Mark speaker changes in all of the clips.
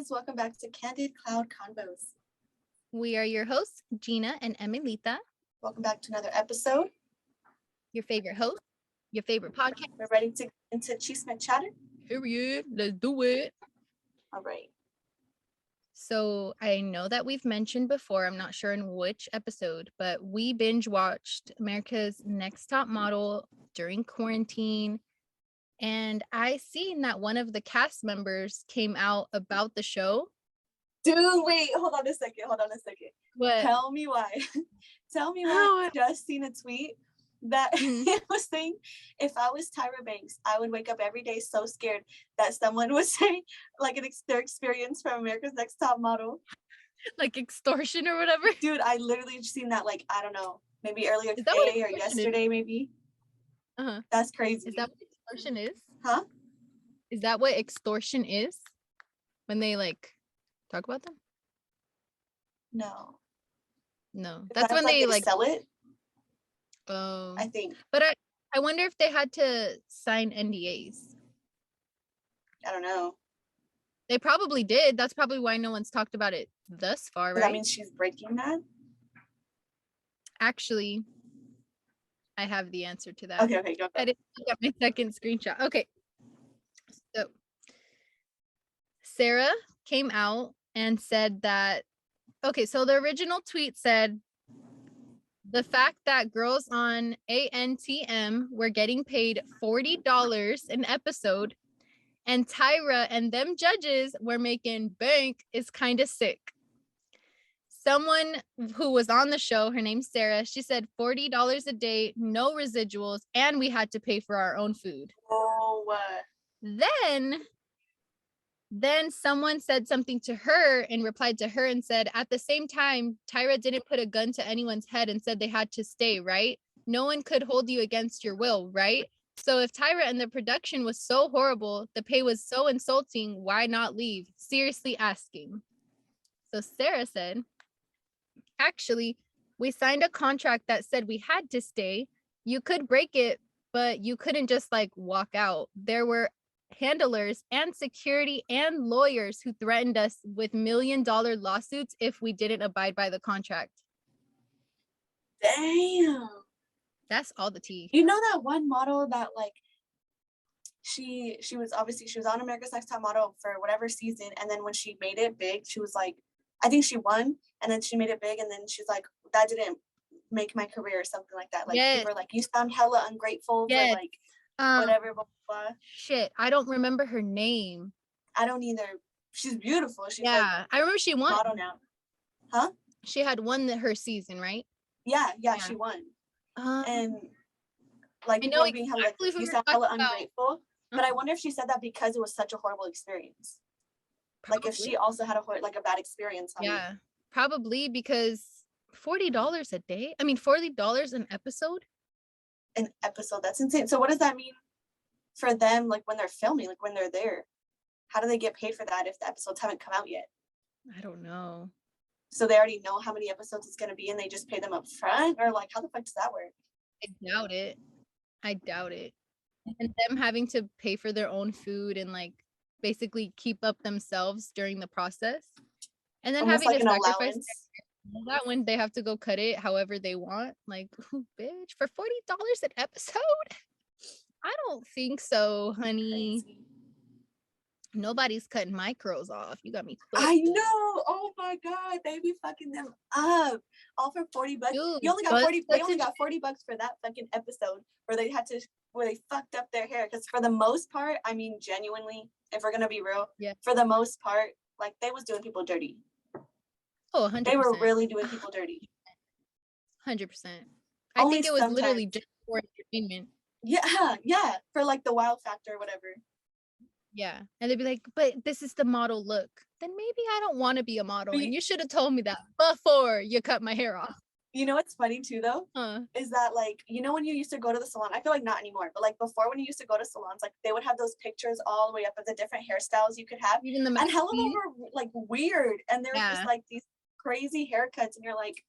Speaker 1: guys, welcome back to Candid Cloud Convos.
Speaker 2: We are your hosts, Gina and Emilita.
Speaker 1: Welcome back to another episode.
Speaker 2: Your favorite host, your favorite podcast.
Speaker 1: We're ready to get into Chisme Chatter.
Speaker 2: Period. Let's do it.
Speaker 1: All right.
Speaker 2: So I know that we've mentioned before, I'm not sure in which episode, but we binge watched America's Next Top Model during quarantine. And I seen that one of the cast members came out about the show.
Speaker 1: Dude, wait, hold on a second.
Speaker 2: What?
Speaker 1: Tell me why. I just seen a tweet that it was saying, if I was Tyra Banks, I would wake up every day so scared that someone would say like their experience from America's Next Top Model.
Speaker 2: Like extortion or whatever?
Speaker 1: Dude, I literally just seen that, like, I don't know, maybe earlier today or yesterday, maybe.
Speaker 2: Uh-huh.
Speaker 1: That's crazy.
Speaker 2: Is that what extortion is?
Speaker 1: Huh?
Speaker 2: Is that what extortion is? When they like talk about them?
Speaker 1: No.
Speaker 2: That's when they like
Speaker 1: sell it.
Speaker 2: Oh,
Speaker 1: I think.
Speaker 2: But I wonder if they had to sign NDAs.
Speaker 1: I don't know.
Speaker 2: They probably did. That's probably why no one's talked about it thus far, right?
Speaker 1: That means she's breaking that?
Speaker 2: Actually, I have the answer to that.
Speaker 1: Okay, go.
Speaker 2: I didn't look at my second screenshot. Okay. So Sarah came out and said that, okay, so the original tweet said, the fact that girls on ANTM were getting paid $40 an episode and Tyra and them judges were making bank is kind of sick. Someone who was on the show, her name's Sarah, she said $40 a day, no residuals, and we had to pay for our own food.
Speaker 1: Oh.
Speaker 2: Then someone said something to her and replied to her and said, at the same time, Tyra didn't put a gun to anyone's head and said they had to stay, right? No one could hold you against your will, right? So if Tyra and the production was so horrible, the pay was so insulting, why not leave? Seriously asking. So Sarah said, actually, we signed a contract that said we had to stay. You could break it, but you couldn't just like walk out. There were handlers and security and lawyers who threatened us with $1 million lawsuits if we didn't abide by the contract.
Speaker 1: Damn.
Speaker 2: That's all the tea.
Speaker 1: You know that one model that like she was on America's Next Top Model for whatever season, and then when she made it big, she was like, I think she won, and then she made it big, and then she's like, that didn't make my career or something like that. Like,
Speaker 2: yes.
Speaker 1: People were like, you sound hella ungrateful for like whatever, blah, blah, blah.
Speaker 2: Shit, I don't remember her name.
Speaker 1: I don't either. She's beautiful. She's
Speaker 2: I remember she won.
Speaker 1: Model now. Huh?
Speaker 2: She had won her season, right?
Speaker 1: Yeah, she won. And like,
Speaker 2: I know
Speaker 1: being hella, like, you sound hella ungrateful. But I wonder if she said that because it was such a horrible experience. Probably. Like if she also had a bad experience.
Speaker 2: Probably, because $40 a day. I mean, $40 an episode.
Speaker 1: An episode, that's insane. So what does that mean for them, like when they're filming, like when they're there? How do they get paid for that if the episodes haven't come out yet?
Speaker 2: I don't know.
Speaker 1: So they already know how many episodes it's going to be and they just pay them up front? Or like, how the fuck does that work?
Speaker 2: I doubt it. And them having to pay for their own food and like basically keep up themselves during the process, and then
Speaker 1: almost
Speaker 2: having
Speaker 1: like
Speaker 2: to sacrifice that when they have to go cut it however they want. Like, bitch, for $40 an episode? I don't think so, honey. Crazy. Nobody's cutting my curls off. You got me fucked.
Speaker 1: I know. Oh my god, they be fucking them up all for $40. Dude, you only got 40. They only got $40 for that fucking episode where they fucked up their hair. Because for the most part, I mean, genuinely, if we're gonna be real, for the most part, like they was doing people dirty.
Speaker 2: Oh, 100%.
Speaker 1: They were really doing people dirty.
Speaker 2: 100%. I think it was sometimes. Literally just for entertainment.
Speaker 1: Yeah, for like the wow factor or whatever.
Speaker 2: Yeah, and they'd be like, but this is the model look. Then maybe I don't want to be a model, and you should have told me that before you cut my hair off.
Speaker 1: You know what's funny too, though? Is that like, you know when you used to go to the salon, I feel like not anymore, but like before when you used to go to salons, like they would have those pictures all the way up of the different hairstyles you could have. And hell of them were like weird, and they were just like these crazy haircuts, and you're like,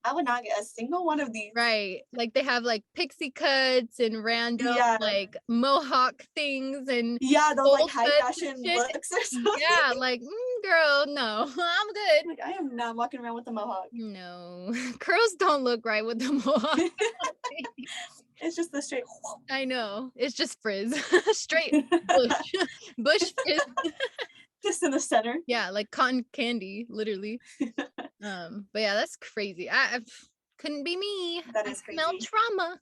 Speaker 1: I would not get a single one of these.
Speaker 2: Right. Like they have like pixie cuts and random like mohawk things and
Speaker 1: those like high fashion looks or something.
Speaker 2: Yeah, like girl, no, I'm good.
Speaker 1: Like I am not walking around with a mohawk.
Speaker 2: No, curls don't look right with the mohawk.
Speaker 1: It's just the straight.
Speaker 2: I know. It's just frizz. Straight bush frizz.
Speaker 1: Just in the center.
Speaker 2: Yeah, like cotton candy, literally. But yeah, that's crazy. I couldn't be me.
Speaker 1: That is crazy.
Speaker 2: Smell trauma.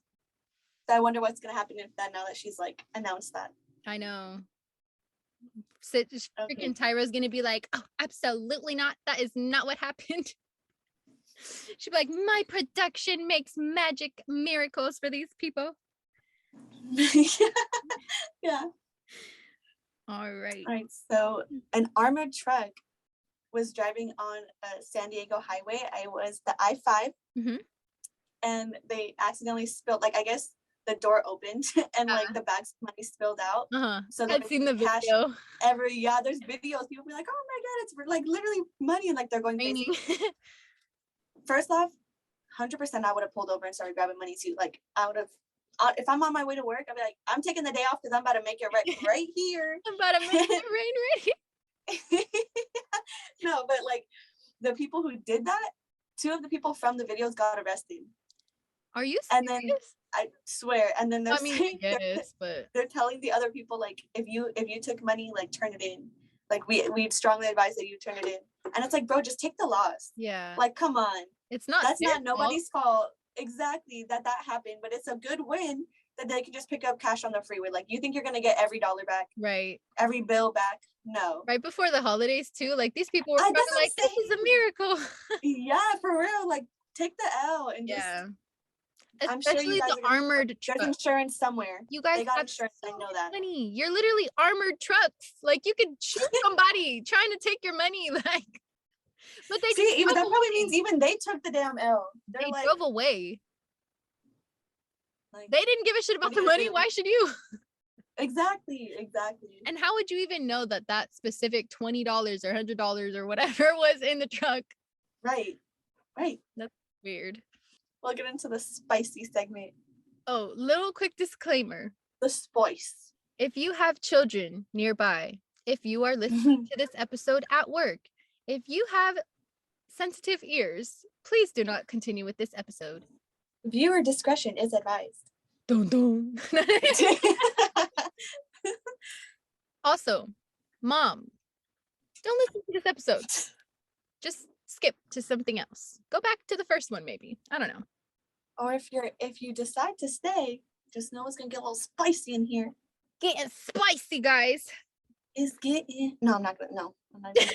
Speaker 1: I wonder what's gonna happen if that now that she's like announced that.
Speaker 2: I know. Freaking Tyra's gonna be like, oh, absolutely not. That is not what happened. She'd be like, my production makes magic miracles for these people.
Speaker 1: Yeah.
Speaker 2: All right.
Speaker 1: So an armored truck was driving on a San Diego highway. It was the I-5.
Speaker 2: Mm-hmm.
Speaker 1: And they accidentally spilled, like, I guess the door opened and like the bags of money spilled out. So
Speaker 2: I've seen the video.
Speaker 1: There's videos. People be like, oh my God, it's like literally money. And like they're going crazy. First off, 100% I would have pulled over and started grabbing money too. Like I would have, if I'm on my way to work, I'd be like, I'm taking the day off because I'm about to make it right here.
Speaker 2: I'm about to make it rain right here.
Speaker 1: No, but like the people who did that, 2 of the people from the videos got arrested.
Speaker 2: Are you serious?
Speaker 1: And then I swear, and then they're saying,
Speaker 2: but
Speaker 1: they're telling the other people like, if you took money, like turn it in. Like we'd strongly advise that you turn it in. And it's like, bro, just take the loss.
Speaker 2: Yeah.
Speaker 1: Like, come on. That's not nobody's fault. Exactly that happened, but it's a good win that they can just pick up cash on the freeway. Like, you think you're gonna get every dollar back?
Speaker 2: Right.
Speaker 1: Every bill back? No.
Speaker 2: Right before the holidays too. Like these people were probably like, this is a miracle.
Speaker 1: Yeah, for real. Like, take the L and just.
Speaker 2: Especially the armored truck.
Speaker 1: There's insurance somewhere.
Speaker 2: You guys
Speaker 1: got insurance. I know that.
Speaker 2: Money. You're literally armored trucks. Like you could shoot somebody trying to take your money. Like, but they
Speaker 1: even that probably means even they took the damn L.
Speaker 2: They drove away. Like, they didn't give a shit about the money. Why should you?
Speaker 1: Exactly.
Speaker 2: And how would you even know that specific $20 or $100 or whatever was in the truck?
Speaker 1: Right.
Speaker 2: That's weird.
Speaker 1: We'll get into the spicy segment.
Speaker 2: Oh, little quick disclaimer.
Speaker 1: The spice.
Speaker 2: If you have children nearby, if you are listening to this episode at work, if you have sensitive ears, please do not continue with this episode.
Speaker 1: Viewer discretion is advised.
Speaker 2: Dun dun. Also, Mom, don't listen to this episode. Just skip to something else. Go back to the first one, maybe. I don't know.
Speaker 1: Or if you decide to stay, just know it's gonna get a little spicy in here.
Speaker 2: Getting spicy, guys.
Speaker 1: It's getting. No, I'm not gonna. No, I'm not gonna.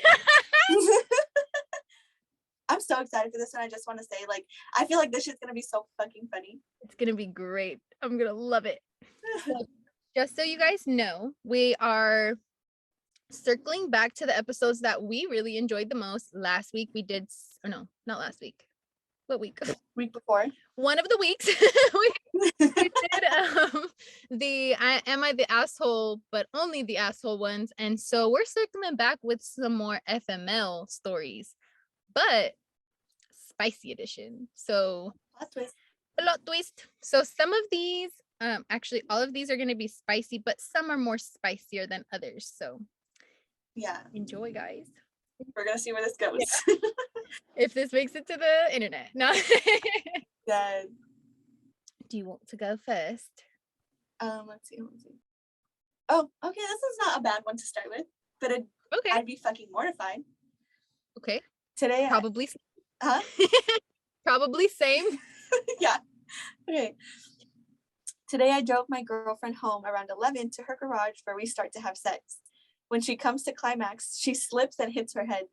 Speaker 1: I'm so excited for this one. I just want to say, like, I feel like this shit's gonna be so fucking funny.
Speaker 2: It's gonna be great. I'm gonna love it. So, just so you guys know, we are circling back to the episodes that we really enjoyed the most. Last week we did, or no, not last week. What week?
Speaker 1: Week before.
Speaker 2: One of the weeks we did the Am I the Asshole, but only the asshole ones. And so we're circling back with some more FML stories, but spicy edition. So plot twist. So some of these, actually all of these are going to be spicy, but some are more spicier than others. So
Speaker 1: yeah,
Speaker 2: enjoy, guys.
Speaker 1: We're gonna see where this goes.
Speaker 2: Yeah. If this makes it to the internet. No.
Speaker 1: Good.
Speaker 2: Do you want to go first?
Speaker 1: Let's see. Oh, okay, this is not a bad one to start with, but I'd be fucking mortified.
Speaker 2: Okay.
Speaker 1: Today
Speaker 2: probably
Speaker 1: probably
Speaker 2: same.
Speaker 1: Yeah. Okay. Today I drove my girlfriend home around 11 to her garage where we start to have sex. When she comes to climax, she slips and hits her head.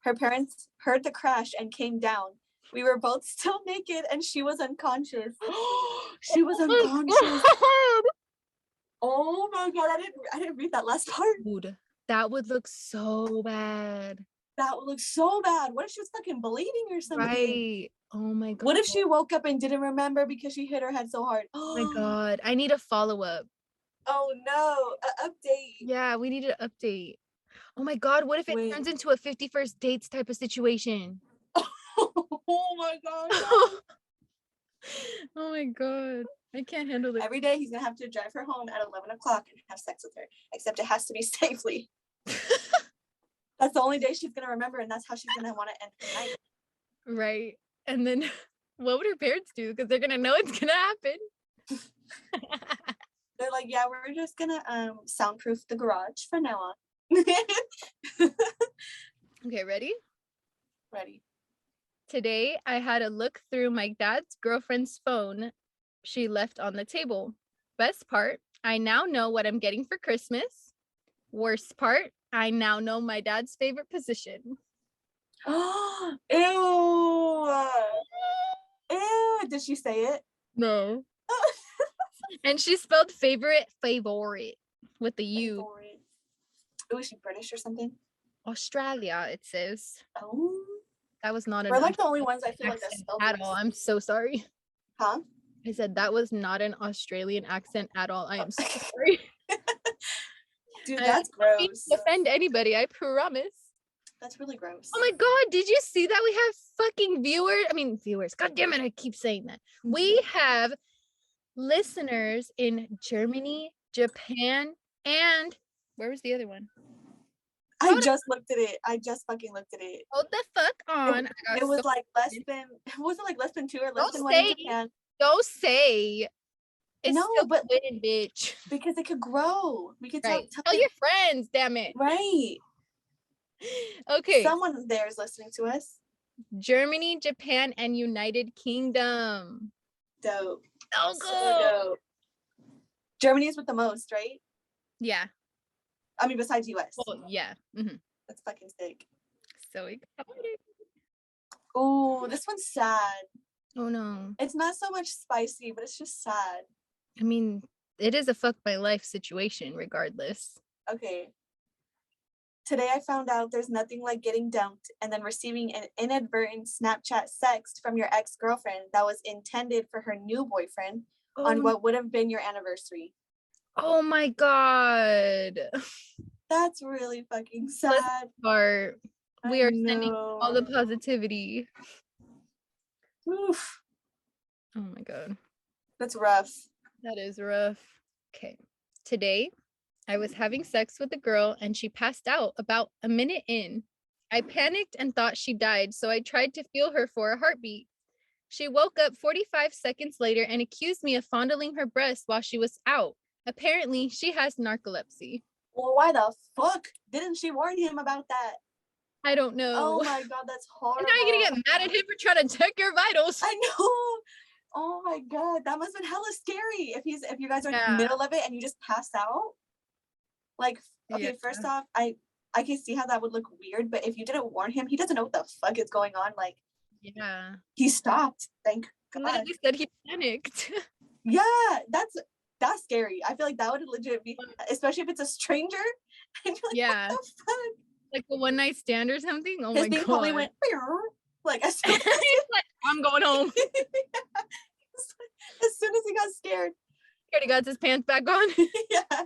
Speaker 1: Her parents heard the crash and came down. We were both still naked and she was unconscious. She was unconscious. Oh my God, I didn't read that last part.
Speaker 2: Dude, that would look so bad.
Speaker 1: That would look so bad. What if she was fucking bleeding or something?
Speaker 2: Right. Oh my God.
Speaker 1: What if she woke up and didn't remember because she hit her head so hard?
Speaker 2: Oh my God. I need a follow-up.
Speaker 1: Oh no, an update.
Speaker 2: Yeah, we need an update. Oh my God, what if it turns into a 51st dates type of situation?
Speaker 1: Oh my god.
Speaker 2: Oh my god. I can't handle it.
Speaker 1: Every day he's gonna have to drive her home at 11 o'clock and have sex with her. Except it has to be safely. That's the only day she's gonna remember, and that's how she's gonna want to end the night.
Speaker 2: Right. And then what would her parents do? Because they're gonna know it's gonna happen.
Speaker 1: They're like, yeah, we're just gonna soundproof the garage from now on.
Speaker 2: Okay, ready?
Speaker 1: Ready.
Speaker 2: Today I had a look through my dad's girlfriend's phone she left on the table. Best part, I now know what I'm getting for Christmas. Worst part, I now know my dad's favorite position.
Speaker 1: Oh, ew. Ew. Did she say it?
Speaker 2: No. And she spelled favorite with the U.
Speaker 1: Favorite. Oh, is she British or something?
Speaker 2: Australia, it says.
Speaker 1: Oh.
Speaker 2: That was not an
Speaker 1: We're like the only ones I feel like that spelled
Speaker 2: at all. I'm so sorry.
Speaker 1: Huh?
Speaker 2: I said that was not an Australian accent at all. I am so sorry.
Speaker 1: Dude, that's gross.
Speaker 2: I don't mean to offend anybody, I promise.
Speaker 1: That's really gross.
Speaker 2: Oh my god, did you see that we have fucking viewers? God damn it, I keep saying that. We have listeners in Germany, Japan, and where was the other one?
Speaker 1: I just looked at it. I just fucking looked at it.
Speaker 2: Hold the fuck on.
Speaker 1: It was like less than, was it like less than 2 or less than 1 in Japan?
Speaker 2: Don't say. It's
Speaker 1: no,
Speaker 2: still
Speaker 1: but
Speaker 2: winning, bitch.
Speaker 1: Because it could grow. We could
Speaker 2: tell your friends, damn it.
Speaker 1: Right.
Speaker 2: Okay.
Speaker 1: Someone there is listening to us.
Speaker 2: Germany, Japan, and United Kingdom.
Speaker 1: Dope.
Speaker 2: Oh,
Speaker 1: so dope. Germany is with the most, right?
Speaker 2: Yeah.
Speaker 1: I mean, besides US.
Speaker 2: Well, yeah. Mm-hmm.
Speaker 1: That's fucking sick.
Speaker 2: So excited.
Speaker 1: Oh, this one's sad.
Speaker 2: Oh no.
Speaker 1: It's not so much spicy, but it's just sad.
Speaker 2: I mean, it is a fuck my life situation regardless.
Speaker 1: Okay. Today I found out there's nothing like getting dumped and then receiving an inadvertent Snapchat sext from your ex-girlfriend that was intended for her new boyfriend on what would have been your anniversary.
Speaker 2: Oh my god.
Speaker 1: That's really fucking sad.
Speaker 2: Part. We are sending all the positivity.
Speaker 1: Oof.
Speaker 2: Oh my god.
Speaker 1: That's rough.
Speaker 2: That is rough. Okay. Today, I was having sex with a girl and she passed out about a minute in. I panicked and thought she died, so I tried to feel her for a heartbeat. She woke up 45 seconds later and accused me of fondling her breast while she was out. Apparently, she has narcolepsy.
Speaker 1: Well, why the fuck didn't she warn him about that?
Speaker 2: I don't know.
Speaker 1: Oh my god, that's horrible.
Speaker 2: And now you're gonna get mad at him for trying to check your vitals.
Speaker 1: I know. Oh my god, that must have been hella scary. If you guys are in the middle of it and you just pass out. Like, okay, first off, I can see how that would look weird, but if you didn't warn him, he doesn't know what the fuck is going on. Like,
Speaker 2: yeah,
Speaker 1: he stopped. Thank God.
Speaker 2: He said he panicked.
Speaker 1: Yeah, that's scary. I feel like that would legit be, especially if it's a stranger. And you're like,
Speaker 2: yeah,
Speaker 1: what the fuck?
Speaker 2: Like a one night stand or something. Oh
Speaker 1: His
Speaker 2: my
Speaker 1: thing
Speaker 2: god!
Speaker 1: Probably went like as soon as
Speaker 2: like, I'm going home.
Speaker 1: As soon as he got scared,
Speaker 2: he already got his pants back on.
Speaker 1: Yeah.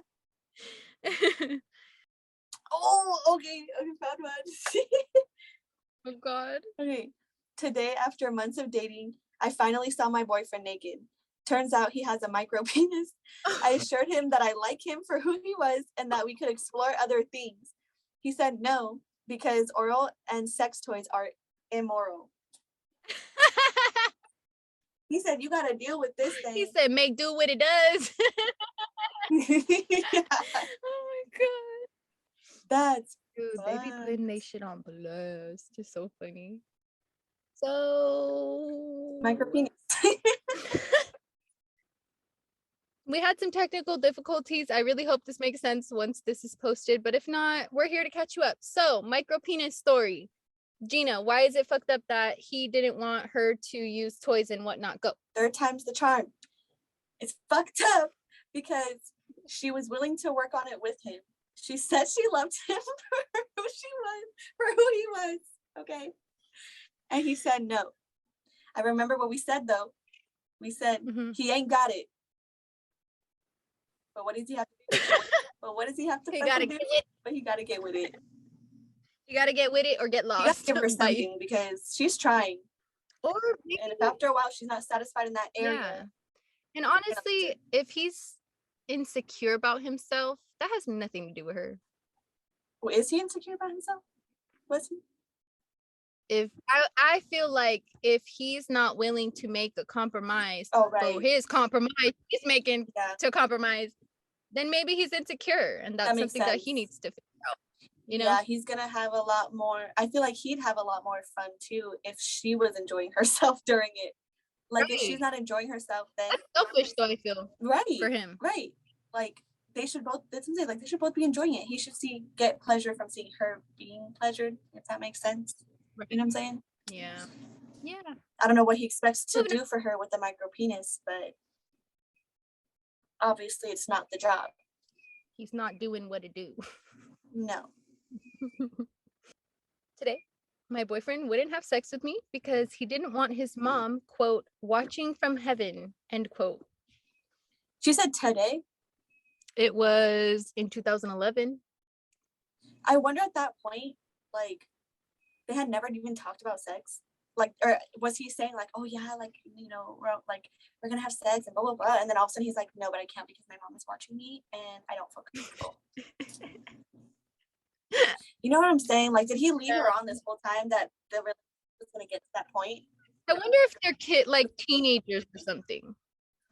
Speaker 1: Oh, okay. Found one.
Speaker 2: Oh god.
Speaker 1: Okay. Today, after months of dating, I finally saw my boyfriend naked. Turns out he has a micro penis. I assured him that I like him for who he was and that we could explore other things. He said no, because oral and sex toys are immoral. He said, you got to deal with this thing.
Speaker 2: He said, make do what it does.
Speaker 1: Yeah.
Speaker 2: Oh my god.
Speaker 1: That's
Speaker 2: dude, they be putting they shit on blast. It's so funny. So
Speaker 1: micro penis.
Speaker 2: We had some technical difficulties. I really hope this makes sense once this is posted, but if not, we're here to catch you up. So, micro penis story. Gina, why is it fucked up that he didn't want her to use toys and whatnot? Go.
Speaker 1: Third time's the charm. It's fucked up because she was willing to work on it with him. She said she loved him for who he was, okay? And he said no. I remember what we said though. We said, he ain't got it. But what does he have to do? But what does he have to do? But he got to get with it.
Speaker 2: You gotta get with it or get
Speaker 1: You gotta
Speaker 2: lost.
Speaker 1: give her something because she's trying.
Speaker 2: Or maybe,
Speaker 1: and if after a while she's not satisfied in that area.
Speaker 2: Yeah. And honestly, if he's insecure about himself, that has nothing to do with her.
Speaker 1: Well, is he insecure about himself? Was he?
Speaker 2: If I feel like if he's not willing to make a compromise for his compromise he's making to compromise, then maybe he's insecure, and that's something that he needs to figure out. You know?
Speaker 1: Yeah, he's gonna have a lot more. I feel like he'd have a lot more fun too if she was enjoying herself during it. Like if she's not enjoying herself, then
Speaker 2: that's selfish. So I feel for him,
Speaker 1: like they should both. That's what I'm saying. Like they should both be enjoying it. He should get pleasure from seeing her being pleasured. If that makes sense. You know what I'm saying?
Speaker 2: Yeah.
Speaker 1: I don't know what he expects to do for her with the micro penis, but obviously it's not the job.
Speaker 2: He's not doing what it do.
Speaker 1: No.
Speaker 2: Today, my boyfriend wouldn't have sex with me because he didn't want his mom, quote, watching from heaven, end quote.
Speaker 1: She said today?
Speaker 2: It was in 2011.
Speaker 1: I wonder at that point, like, they had never even talked about sex. Like, or was he saying like, oh yeah, like, you know, we're gonna have sex and blah, blah, blah. And then all of a sudden he's like, no, but I can't because my mom is watching me and I don't feel comfortable. You know what I'm saying? Like, did he leave her on this whole time that the relationship was gonna get to that point?
Speaker 2: I wonder if they're like teenagers or something.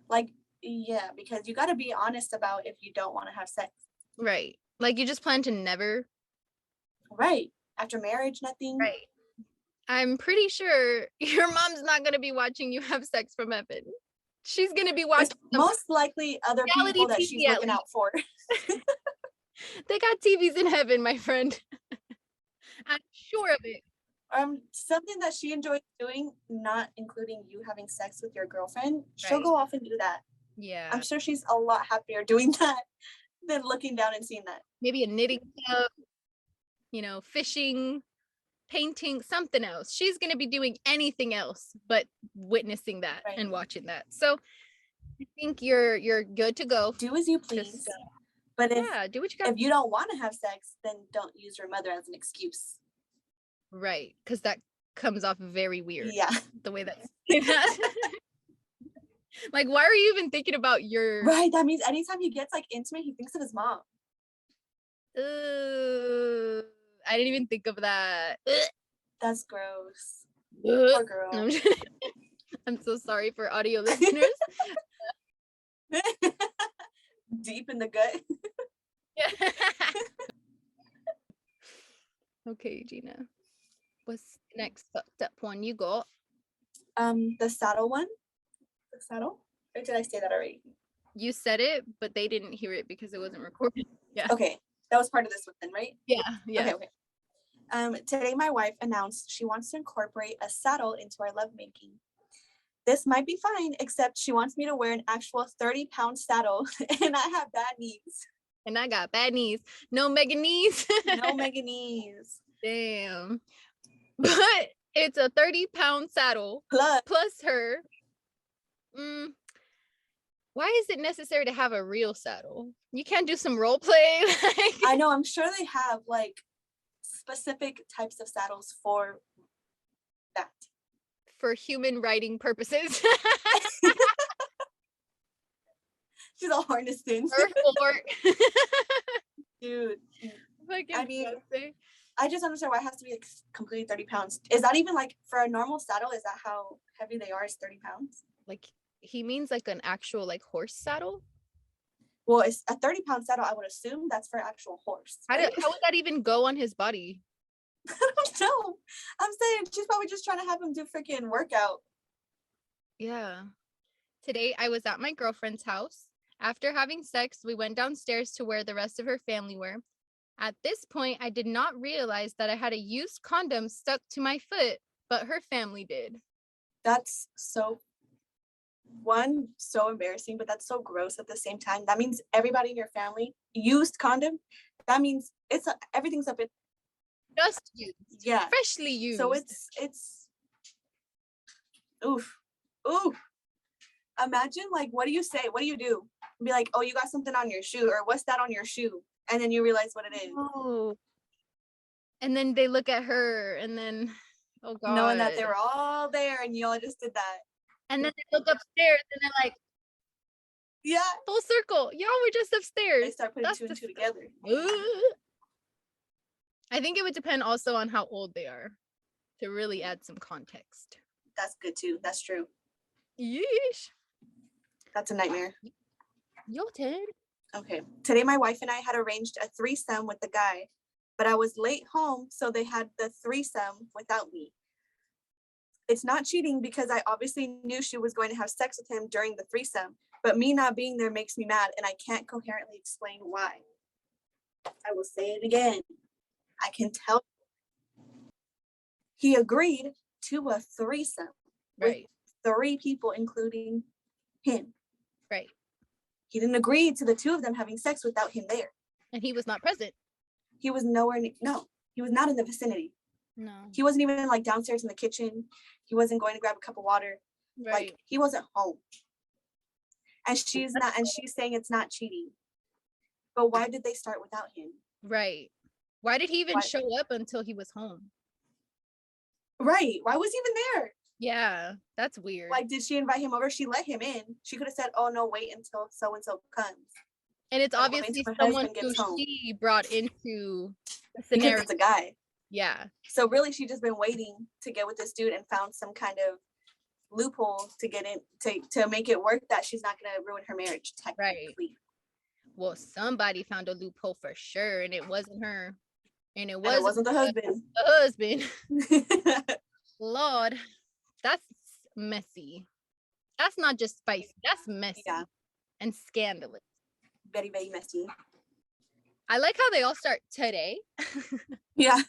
Speaker 1: Like, yeah, because you got to be honest about if you don't want to have sex.
Speaker 2: Right. Like you just plan to never.
Speaker 1: Right. After marriage, nothing.
Speaker 2: Right. I'm pretty sure your mom's not going to be watching you have sex from heaven. She's going to be watching.
Speaker 1: Most likely other people that she's looking out for.
Speaker 2: They got TVs in heaven, my friend. I'm sure of it.
Speaker 1: Something that she enjoys doing, not including you having sex with your girlfriend, she'll go off and do that.
Speaker 2: Yeah.
Speaker 1: I'm sure she's a lot happier doing that than looking down and seeing that.
Speaker 2: Maybe a knitting club, you know, fishing, painting, something else. She's going to be doing anything else but witnessing that and watching that. So I think you're good to go.
Speaker 1: Do as you please. But
Speaker 2: do what you got.
Speaker 1: If you don't want to have sex, then don't use your mother as an excuse.
Speaker 2: Right, because that comes off very weird.
Speaker 1: Yeah.
Speaker 2: The way that like, why are you even thinking about your...
Speaker 1: Right, that means anytime he gets like intimate, he thinks of his mom.
Speaker 2: I didn't even think of that.
Speaker 1: That's gross. Poor girl.
Speaker 2: No, I'm so sorry for audio listeners.
Speaker 1: Deep in the gut.
Speaker 2: Okay, Gina. What's the next fucked up one you got?
Speaker 1: The saddle one. The saddle? Or did I say that already?
Speaker 2: You said it, but they didn't hear it because it wasn't recorded. Yeah.
Speaker 1: Okay. That was part of this one then, right?
Speaker 2: Yeah.
Speaker 1: Okay. Today my wife announced she wants to incorporate a saddle into our lovemaking. This might be fine, except she wants me to wear an actual 30-pound saddle, and I have bad knees.
Speaker 2: And I got bad knees. No mega knees.
Speaker 1: No mega knees.
Speaker 2: Damn. But it's a 30-pound saddle plus her. Why is it necessary to have a real saddle? You can't do some role play.
Speaker 1: I know. I'm sure they have like specific types of saddles for that.
Speaker 2: For human riding purposes.
Speaker 1: She's all harnessed in. Dude. I mean, I just understand why it has to be like completely 30 pounds. Is that even like for a normal saddle? Is that how heavy they are? Is 30 pounds?
Speaker 2: Like he means like an actual like horse saddle?
Speaker 1: Well, it's a 30-pound saddle. I would assume that's for actual horse.
Speaker 2: Right? How would that even go on his body?
Speaker 1: I don't know. I'm saying she's probably just trying to have him do freaking workout.
Speaker 2: Yeah. Today I was at my girlfriend's house. After having sex, we went downstairs to where the rest of her family were. At this point, I did not realize that I had a used condom stuck to my foot, but her family did. That's so embarrassing, but that's so gross at the same time. That means everybody in your family used condom. That means everything's up in just used.
Speaker 1: Yeah.
Speaker 2: Freshly used.
Speaker 1: So it's oof. Imagine like, what do you say? What do you do? Be like, oh, you got something on your shoe, or what's that on your shoe? And then you realize what it is.
Speaker 2: Oh. And then they look at her and then, oh God.
Speaker 1: Knowing that they were all there and y'all just did that.
Speaker 2: And then they look upstairs and they're like,
Speaker 1: yeah.
Speaker 2: Full circle. Y'all were just upstairs.
Speaker 1: They start putting two and two together.
Speaker 2: I think it would depend also on how old they are to really add some context.
Speaker 1: That's good too. That's true.
Speaker 2: Yeesh.
Speaker 1: That's a nightmare.
Speaker 2: Your turn.
Speaker 1: Okay. Today my wife and I had arranged a threesome with the guy, but I was late home, so they had the threesome without me. It's not cheating because I obviously knew she was going to have sex with him during the threesome, but me not being there makes me mad and I can't coherently explain why. I will say it again. I can tell he agreed to a threesome with 3 people, including him.
Speaker 2: Right.
Speaker 1: He didn't agree to the 2 of them having sex without him there.
Speaker 2: And he was not present.
Speaker 1: He was nowhere no, he was not in the vicinity.
Speaker 2: No.
Speaker 1: He wasn't even like downstairs in the kitchen. He wasn't going to grab a cup of water.
Speaker 2: Right.
Speaker 1: Like he wasn't home. And she's saying it's not cheating. But why did they start without him?
Speaker 2: Right. Why did he even show up until he was home?
Speaker 1: Right. Why was he even there?
Speaker 2: Yeah, that's weird.
Speaker 1: Like, did she invite him over? She let him in. She could have said, oh, no, wait until so-and-so comes.
Speaker 2: And it's obviously someone who she brought into the scenario.
Speaker 1: Because it's a guy.
Speaker 2: Yeah.
Speaker 1: So really, she just been waiting to get with this dude and found some kind of loophole to get in, to make it work that she's not going to ruin her marriage, technically.
Speaker 2: Right. Well, somebody found a loophole for sure, and it wasn't her. And it
Speaker 1: wasn't the husband.
Speaker 2: The husband. Lord, that's messy. That's not just spicy. That's messy.
Speaker 1: Yeah.
Speaker 2: And scandalous.
Speaker 1: Very, very messy.
Speaker 2: I like how they all start today.
Speaker 1: Yeah.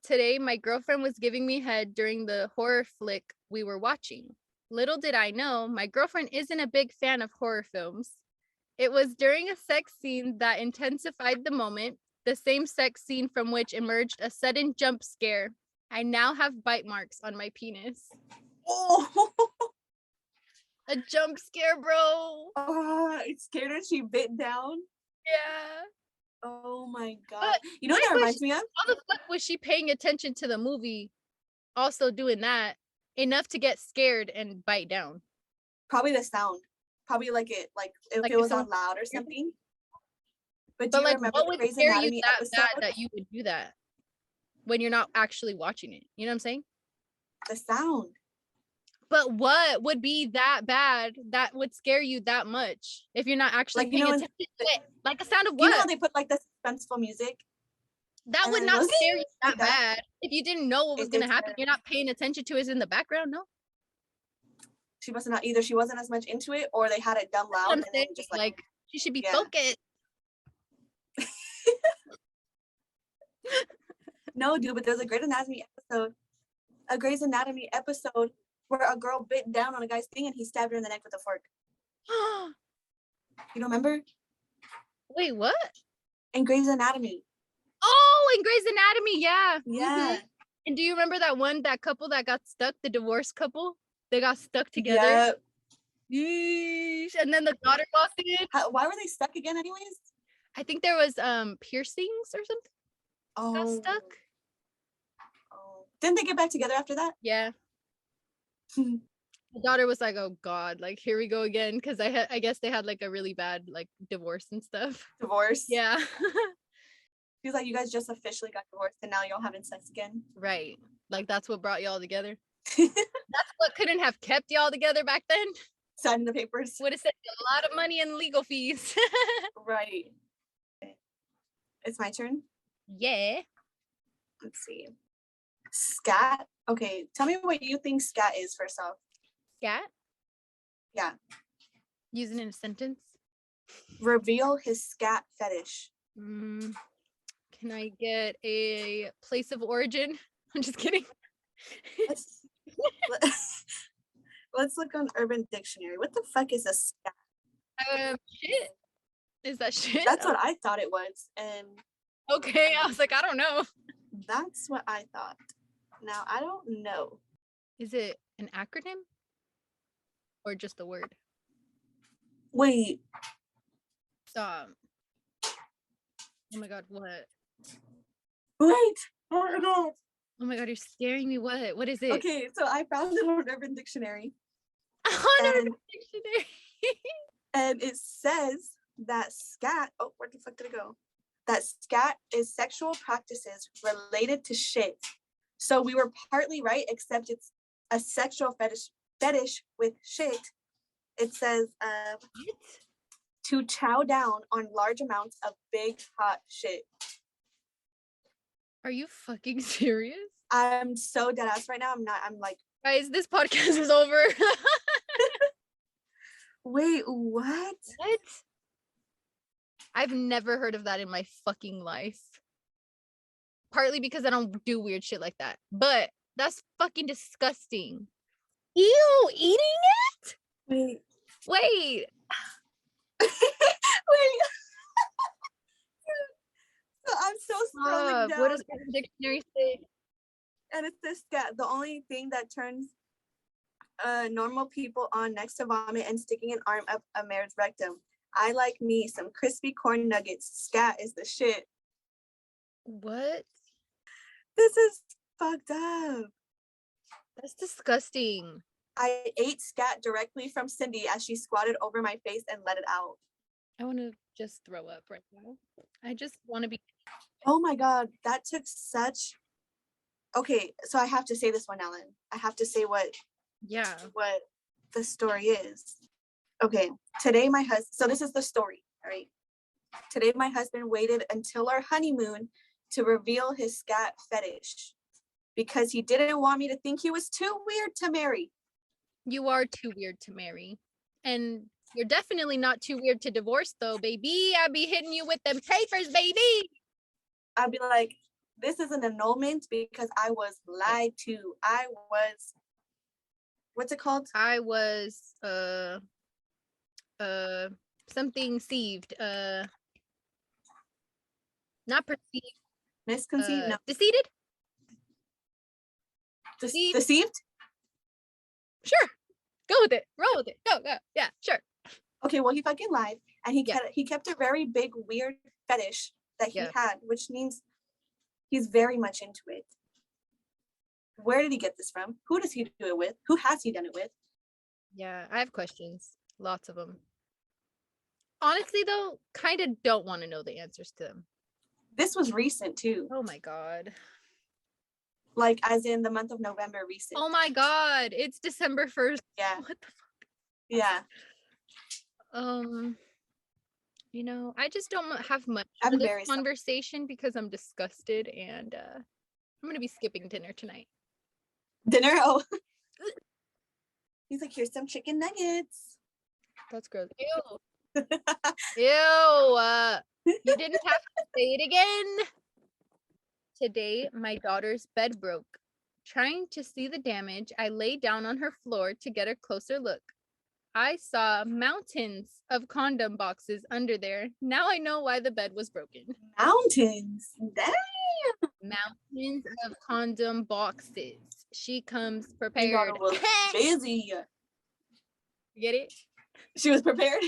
Speaker 2: Today, my girlfriend was giving me head during the horror flick we were watching. Little did I know, my girlfriend isn't a big fan of horror films. It was during a sex scene that intensified the moment, the same sex scene from which emerged a sudden jump scare. I now have bite marks on my penis.
Speaker 1: Oh.
Speaker 2: A jump scare, bro.
Speaker 1: It scared her. She bit down.
Speaker 2: Yeah.
Speaker 1: Oh my God. But you know what that reminds me of?
Speaker 2: How the fuck was she paying attention to the movie, also doing that, enough to get scared and bite down?
Speaker 1: Probably the sound. Probably if it was on loud or something. But do you remember
Speaker 2: what would scare you that bad that you would do that when you're not actually watching it? You know what I'm saying?
Speaker 1: The sound.
Speaker 2: But what would be that bad that would scare you that much if you're not actually paying attention to it? Like a sound of what?
Speaker 1: You know how they put like the suspenseful music?
Speaker 2: That would not scare you that bad. If you didn't know what was going to happen, you're not paying attention to it in the background, no?
Speaker 1: She must not either. She wasn't as much into it, or they had it dumb loud. And then just
Speaker 2: like she should be focused.
Speaker 1: No, dude, but there's a Grey's Anatomy episode where a girl bit down on a guy's thing and he stabbed her in the neck with a fork. You don't remember?
Speaker 2: Wait, what?
Speaker 1: In Grey's Anatomy.
Speaker 2: Oh, in Grey's Anatomy, yeah.
Speaker 1: Yeah.
Speaker 2: Mm-hmm. And do you remember that couple that got stuck, the divorced couple? They got stuck together.
Speaker 1: Yep.
Speaker 2: Yeesh. And then the daughter walked in.
Speaker 1: Why were they stuck again anyways?
Speaker 2: I think there was piercings or something.
Speaker 1: Oh.
Speaker 2: Got stuck.
Speaker 1: Oh. Didn't they get back together after that?
Speaker 2: Yeah. The daughter was like, oh God, like here we go again. Because I guess they had like a really bad like divorce and stuff.
Speaker 1: Divorce?
Speaker 2: Yeah.
Speaker 1: She's like, you guys just officially got divorced and now y'all having sex again.
Speaker 2: Right. Like that's what brought y'all together. That's what couldn't have kept y'all together back then.
Speaker 1: Signing the papers.
Speaker 2: Would have saved a lot of money in legal fees.
Speaker 1: Right. It's my turn?
Speaker 2: Yeah.
Speaker 1: Let's see. Scat. Okay, tell me what you think scat is first off.
Speaker 2: Scat?
Speaker 1: Yeah.
Speaker 2: Use it in a sentence.
Speaker 1: Reveal his scat fetish.
Speaker 2: Can I get a place of origin? I'm just kidding.
Speaker 1: Let's look on Urban Dictionary. What the fuck is a scat?
Speaker 2: Shit. Is that shit?
Speaker 1: That's what I thought it was. And
Speaker 2: okay, I was like, I don't know.
Speaker 1: That's what I thought. Now I don't know.
Speaker 2: Is it an acronym or just a word?
Speaker 1: Wait.
Speaker 2: Stop. Oh my God, what?
Speaker 1: Wait. Oh my god.
Speaker 2: Oh my god, you're scaring me. What is it?
Speaker 1: Okay, so I found it on Urban Dictionary.
Speaker 2: On Urban Dictionary.
Speaker 1: And it says that scat, oh, where the fuck did it go? That scat is sexual practices related to shit. So we were partly right, except it's a sexual fetish with shit. It says to chow down on large amounts of big hot shit.
Speaker 2: Are you fucking serious?
Speaker 1: I'm so dead ass right now. I'm like,
Speaker 2: guys, this podcast is over.
Speaker 1: wait, what?
Speaker 2: What? I've never heard of that in my fucking life. Partly because I don't do weird shit like that. But that's fucking disgusting. Ew, eating it?
Speaker 1: Wait.
Speaker 2: Wait.
Speaker 1: Wait. So I'm so scrolling down.
Speaker 2: What does the dictionary say?
Speaker 1: And it's this scat. The only thing that turns normal people on next to vomit and sticking an arm up a mare's rectum. I like me some crispy corn nuggets. Scat is the shit.
Speaker 2: What?
Speaker 1: This is fucked up.
Speaker 2: That's disgusting.
Speaker 1: I ate scat directly from Cindy as she squatted over my face and let it out.
Speaker 2: I want to just throw up right now. I just want to be.
Speaker 1: Oh my god, that took such. Okay, so I have to say this one, Ellen. I have to say what the story is. Okay, today my husband. So this is the story, all right? Today my husband waited until our honeymoon to reveal his scat fetish because he didn't want me to think he was too weird to marry.
Speaker 2: You are too weird to marry. And you're definitely not too weird to divorce, though, baby. I'd be hitting you with them papers, baby.
Speaker 1: I'd be like, this is an annulment because I was lied to. I was, what's it called?
Speaker 2: I was, something sieved. Not perceived.
Speaker 1: Misconceived? No.
Speaker 2: Deceived?
Speaker 1: Deceived?
Speaker 2: Sure. Go with it. Roll with it. Go. Yeah, sure.
Speaker 1: Okay, well, he fucking lied. And he kept a very big, weird fetish that he had, which means he's very much into it. Where did he get this from? Who does he do it with? Who has he done it with?
Speaker 2: Yeah, I have questions. Lots of them. Honestly, though, kind of don't want to know the answers to them.
Speaker 1: This was recent, too.
Speaker 2: Oh, my God.
Speaker 1: Like, as in the month of November, recent.
Speaker 2: Oh, my God. It's December 1st.
Speaker 1: Yeah.
Speaker 2: What the fuck?
Speaker 1: Yeah.
Speaker 2: You know, I just don't have much
Speaker 1: for
Speaker 2: this conversation because I'm disgusted and I'm gonna be skipping dinner tonight.
Speaker 1: Dinner? Oh. He's like, here's some chicken nuggets.
Speaker 2: That's gross. Ew. Ew. You didn't have to say it again. Today, my daughter's bed broke. Trying to see the damage, I lay down on her floor to get a closer look. I saw mountains of condom boxes under there. Now I know why the bed was broken.
Speaker 1: Mountains? Damn.
Speaker 2: Mountains of condom boxes. She comes prepared.
Speaker 1: Your daughter was busy.
Speaker 2: Get it?
Speaker 1: She was prepared.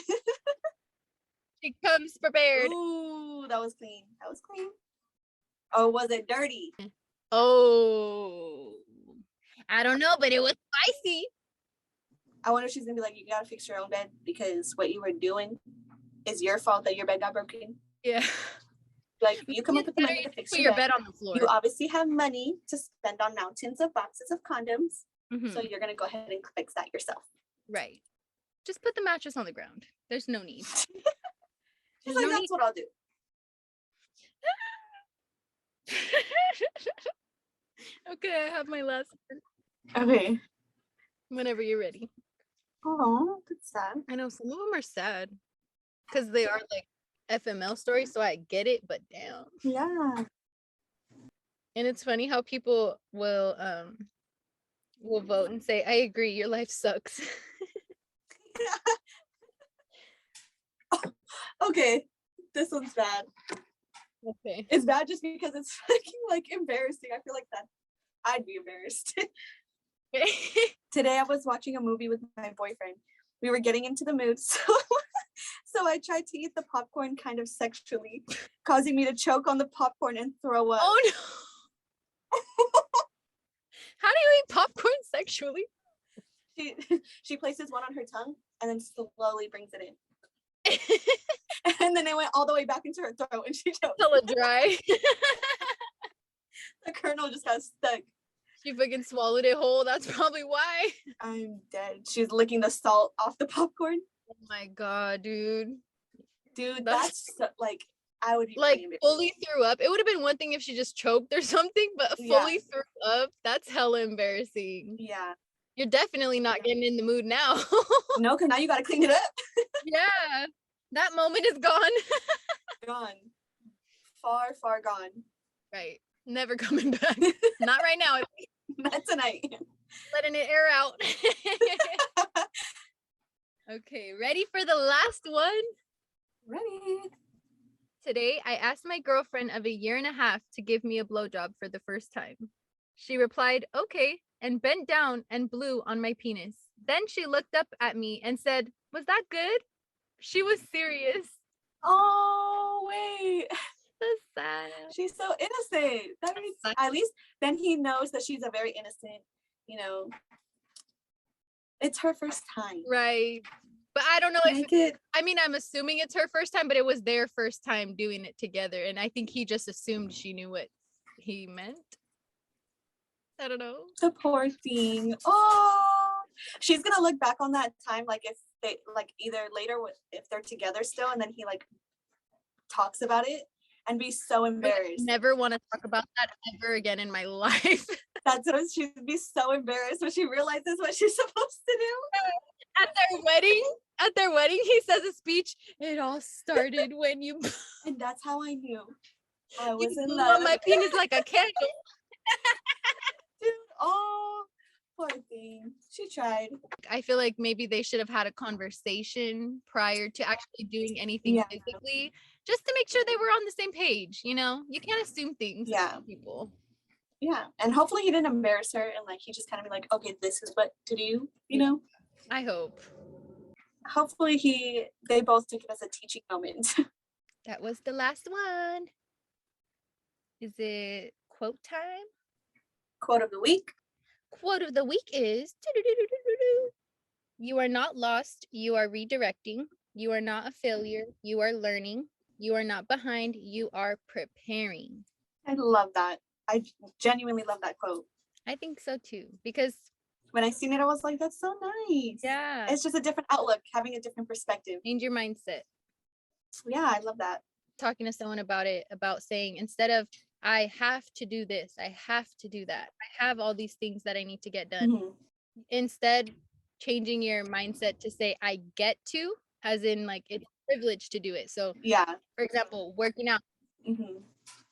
Speaker 2: She comes prepared.
Speaker 1: Ooh, that was clean. That was clean. Or was it dirty?
Speaker 2: Oh, I don't know, but it was spicy.
Speaker 1: I wonder if she's gonna be like, you gotta fix your own bed because what you were doing is your fault that your bed got broken.
Speaker 2: Yeah.
Speaker 1: Like, you come up with the money to fix
Speaker 2: your bed on the floor.
Speaker 1: You obviously have money to spend on mountains of boxes of condoms.
Speaker 2: Mm-hmm.
Speaker 1: So you're gonna go ahead and fix that yourself.
Speaker 2: Right. Just put the mattress on the ground. There's no need.
Speaker 1: She's like, that's what I'll do.
Speaker 2: Okay, I have my last one.
Speaker 1: Okay.
Speaker 2: Whenever you're ready.
Speaker 1: Oh, that's sad.
Speaker 2: I know some of them are sad because they are like FML stories, so I get it, but damn.
Speaker 1: Yeah.
Speaker 2: And it's funny how people will vote and say, I agree, your life sucks.
Speaker 1: Okay, this one's bad.
Speaker 2: Okay.
Speaker 1: It's bad just because it's fucking like embarrassing. I feel like that I'd be embarrassed. Today I was watching a movie with my boyfriend. We were getting into the mood, so So I tried to eat the popcorn kind of sexually, causing me to choke on the popcorn and throw up.
Speaker 2: Oh no. How do you eat popcorn sexually?
Speaker 1: She places one on her tongue and then slowly brings it in. And then it went all the way back into her throat and she choked.
Speaker 2: Hella dry.
Speaker 1: The kernel just got stuck.
Speaker 2: She fucking swallowed it whole. That's probably why.
Speaker 1: I'm dead. She's licking the salt off the popcorn.
Speaker 2: Oh my god, dude.
Speaker 1: Dude, that's so, like, I would be
Speaker 2: like fully threw up. It would have been one thing if she just choked or something, but fully threw up. That's hella embarrassing.
Speaker 1: Yeah.
Speaker 2: You're definitely not getting in the mood now.
Speaker 1: No, because now you got to clean it up.
Speaker 2: Yeah. That moment is gone.
Speaker 1: Gone. Far, far gone.
Speaker 2: Right. Never coming back. Not right now.
Speaker 1: Not tonight.
Speaker 2: Letting it air out. Okay, ready for the last one?
Speaker 1: Ready.
Speaker 2: Today, I asked my girlfriend of a year and a half to give me a blowjob for the first time. She replied, okay, and bent down and blew on my penis. Then she looked up at me and said, was that good? She was serious.
Speaker 1: Oh, wait.
Speaker 2: That's sad.
Speaker 1: She's so innocent. That means at least then he knows that she's a very innocent, you know. It's her first time.
Speaker 2: Right. But I don't know I mean, I'm assuming it's her first time, but it was their first time doing it together. And I think he just assumed she knew what he meant. I don't know.
Speaker 1: The poor thing. Oh, she's gonna look back on that time like if they like either later if they're together still and then he like talks about it and be so embarrassed.
Speaker 2: I never want to talk about that ever again in my life.
Speaker 1: That's what she'd be so embarrassed when she realizes what she's supposed to do.
Speaker 2: At their wedding, he says a speech. It all started when you
Speaker 1: and that's how I knew I was in
Speaker 2: blew
Speaker 1: love.
Speaker 2: On my penis like a candle.
Speaker 1: Dude, oh, poor thing. She tried.
Speaker 2: I feel like maybe they should have had a conversation prior to actually doing anything physically, just to make sure they were on the same page. You know, you can't assume things. From people.
Speaker 1: Yeah, and hopefully he didn't embarrass her, and like he just kind of be like, okay, this is what to do. You know.
Speaker 2: I hope.
Speaker 1: Hopefully they both took it as a teaching moment.
Speaker 2: That was the last one. Is it quote time?
Speaker 1: Quote of the week.
Speaker 2: Quote of the week is, you are not lost, you are redirecting. You are not a failure, you are learning. You are not behind, you are preparing.
Speaker 1: I love that. I genuinely love that quote.
Speaker 2: I think so too, because
Speaker 1: when I seen it, I was like, that's so nice.
Speaker 2: Yeah.
Speaker 1: It's just a different outlook, having a different perspective.
Speaker 2: Change your mindset.
Speaker 1: Yeah, I love that.
Speaker 2: Talking to someone about it, about saying, instead of, I have to do this, I have to do that, I have all these things that I need to get done. Mm-hmm. Instead, changing your mindset to say, I get to, as in like it's a privilege to do it. So yeah, for example, working out.
Speaker 1: Mm-hmm.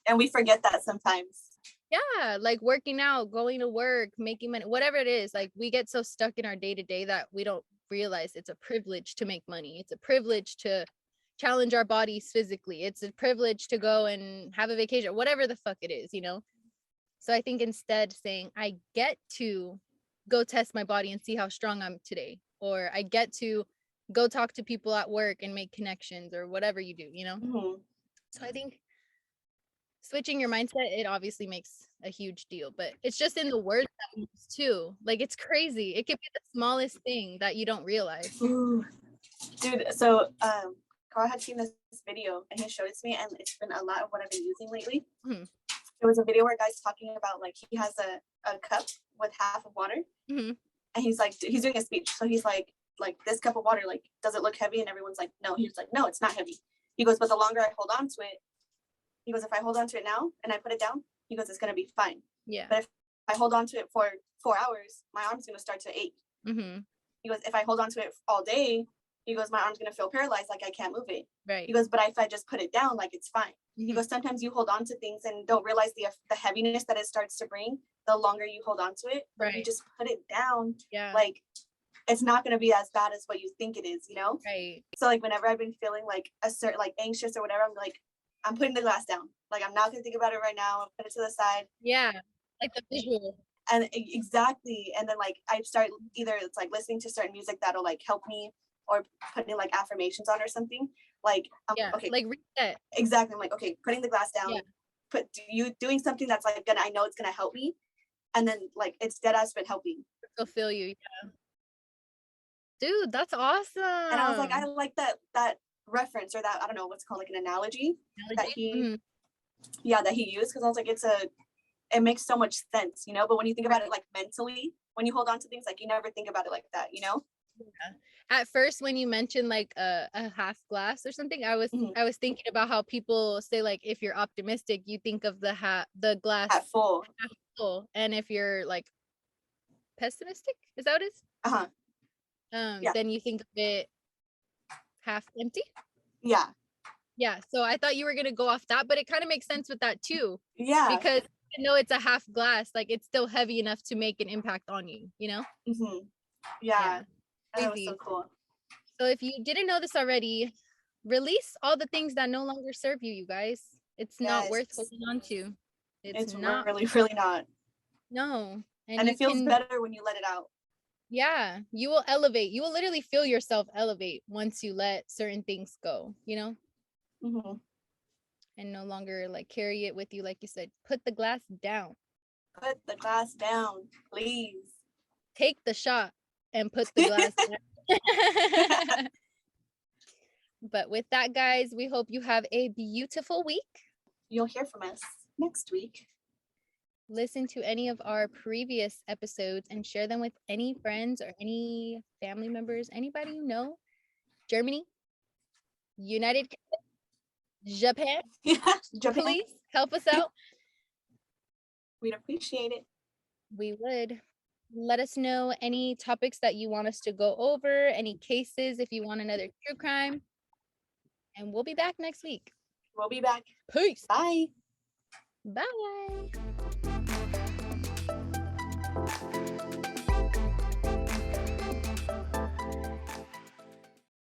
Speaker 1: And we forget that sometimes.
Speaker 2: Yeah, like working out, going to work, making money, whatever it is. Like we get so stuck in our day-to-day that we don't realize it's a privilege to make money. It's a privilege to challenge our bodies physically. It's a privilege to go and have a vacation, whatever the fuck it is, you know? So I think instead saying, I get to go test my body and see how strong I'm today, or I get to go talk to people at work and make connections, or whatever you do, you know? Mm-hmm. So I think switching your mindset, it obviously makes a huge deal, but it's just in the words that we use too. Like it's crazy. It could be the smallest thing that you don't realize.
Speaker 1: Ooh. Dude, so Carl had seen this video and he showed it to me, and it's been a lot of what I've been using lately. Mm-hmm. There was a video where a guy's talking about like he has a cup with half of water, mm-hmm. and he's doing a speech. So he's like this cup of water, like, does it look heavy? And everyone's like, no. He's like, no, it's not heavy. He goes, but the longer I hold on to it, he goes, if I hold on to it now and I put it down, he goes, it's going to be fine. Yeah. But if I hold on to it for 4 hours, my arm's going to start to ache. Mm-hmm. He goes, if I hold on to it all day, he goes, my arm's going to feel paralyzed, like I can't move it. Right. He goes, but if I just put it down, like it's fine. Mm-hmm. He goes, sometimes you hold on to things and don't realize the heaviness that it starts to bring the longer you hold on to it. But right. If you just put it down, like it's not going to be as bad as what you think it is, you know? Right. So like whenever I've been feeling like like anxious or whatever, I'm like, I'm putting the glass down. Like, I'm not going to think about it right now. I'll put it to the side. Yeah. Like the visual. And exactly. And then like I start either it's like listening to certain music that'll like help me, or putting like affirmations on or something, like okay,
Speaker 2: like reset.
Speaker 1: Exactly. I'm like, okay, putting the glass down, doing something that's like I know it's gonna help me, and then like it's dead ass been helping.
Speaker 2: Fulfill you, dude, that's awesome.
Speaker 1: And I was like, I like that reference, or that, I don't know what's called, like an analogy? That he that he used, because I was like, it makes so much sense, you know. But when you think about it like mentally, when you hold on to things, like you never think about it like that, you know.
Speaker 2: At first, when you mentioned like a half glass or something, I was thinking about how people say, like, if you're optimistic, you think of the glass
Speaker 1: half full,
Speaker 2: and if you're like pessimistic, is that what it is? Then you think of it half empty. Yeah, so I thought you were gonna go off that, but it kind of makes sense with that too. Because even though it's a half glass, like it's still heavy enough to make an impact on you, you know.
Speaker 1: Yeah. That was so cool.
Speaker 2: So if you didn't know this already, release all the things that no longer serve you, you guys. It's not worth holding on to.
Speaker 1: It's not really not.
Speaker 2: No.
Speaker 1: And it feels better when you let it out.
Speaker 2: Yeah, you will elevate. You will literally feel yourself elevate once you let certain things go, you know? And no longer like carry it with you, like you said. Put the glass down.
Speaker 1: Put the glass down, please.
Speaker 2: Take the shot and put the glass down. But with that, guys, we hope you have a beautiful week.
Speaker 1: You'll hear from us next week.
Speaker 2: Listen to any of our previous episodes and share them with any friends or any family members, anybody you know. Germany, United Kingdom, Japan.
Speaker 1: Japan.
Speaker 2: Please help us out.
Speaker 1: We'd appreciate it.
Speaker 2: We would. Let us know any topics that you want us to go over, any cases, if you want another true crime. And we'll be back next week.
Speaker 1: We'll be back.
Speaker 2: Peace.
Speaker 1: Bye.
Speaker 2: Bye.